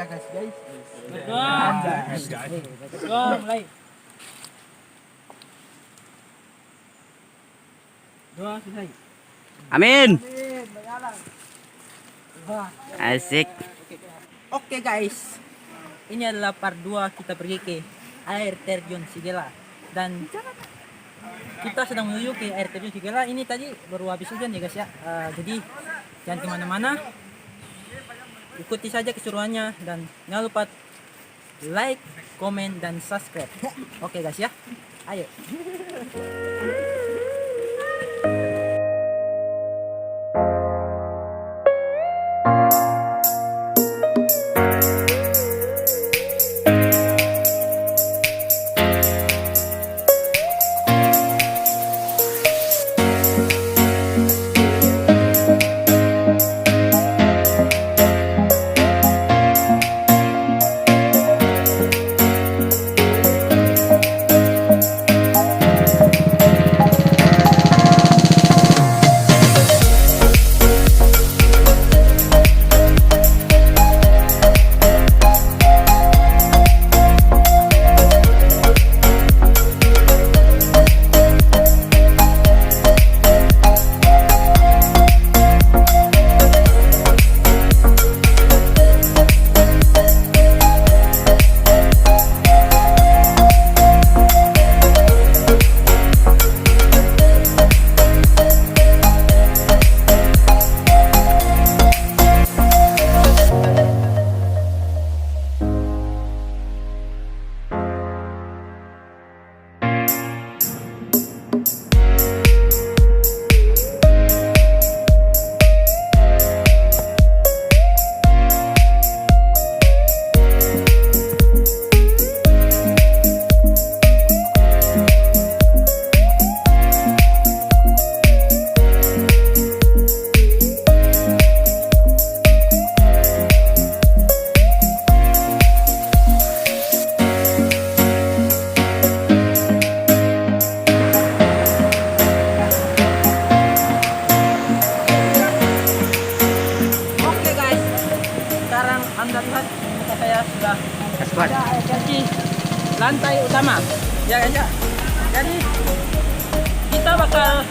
guys. Berdoa mulai. Doa selesai. Amin. Asik. Oke guys, ini adalah part 2 kita pergi ke Air Terjun Sigela dan kita sedang menuju ke Air Terjun Sigela. Ini tadi baru habis hujan ya guys ya. Jadi jangan kemana-mana, ikuti saja keseruannya dan jangan lupa like, komen, dan subscribe. Oke guys ya, ayo. Di lantai utama ya guys ya. Jadi kita bakal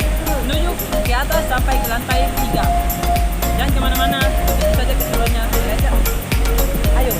menuju ke atas sampai ke lantai 3. Jangan kemana-mana, ikuti saja keseruannya ya guys ya. Ayo.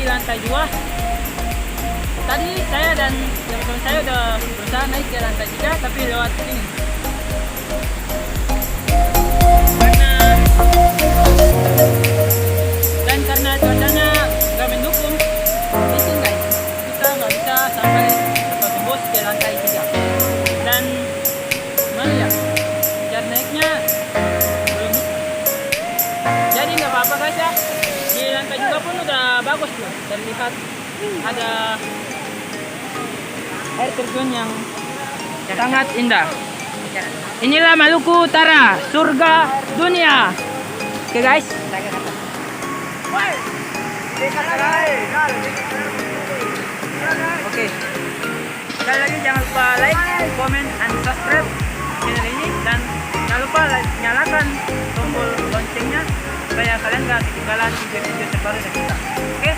Lantai 2. Tadi saya dan teman-teman saya udah berusaha naik ke lantai 3 tapi lewat sini. Karena cuacanya nggak mendukung, licin guys, kita nggak bisa sampai atau tembus ke lantai 3. Dan gimana ya, cara naiknya belum bisa. Jadi nggak apa-apa guys ya. Di lantai juga pun udah bagus tuh, terlihat ada air terjun yang sangat indah. Inilah Maluku Utara, surga dunia. Oke guys. Oke. Sekali lagi jangan lupa like, comment, and subscribe channel ini dan jangan lupa nyalakan tombol loncengnya supaya kalian gak ketinggalan video-video terbaru dari kita. Oke?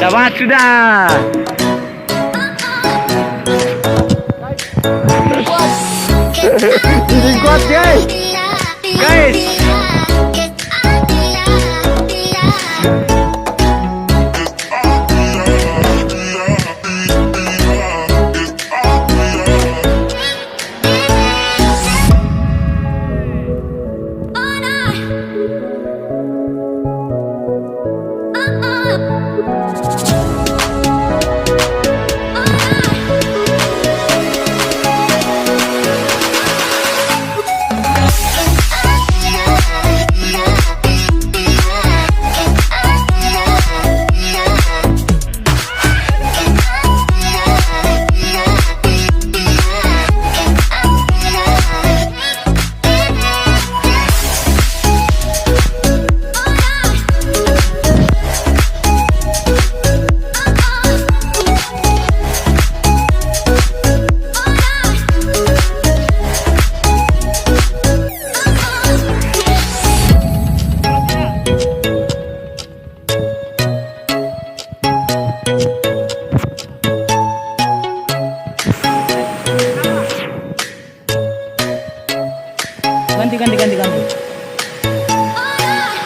Dapat sudah. Ini kuat guys. Guys.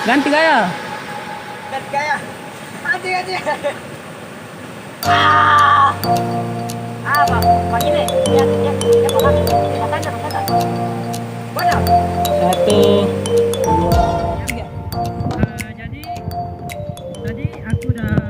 Ganti gaya. Begini, ya, Satu, dua, tiga. Jadi tadi aku udah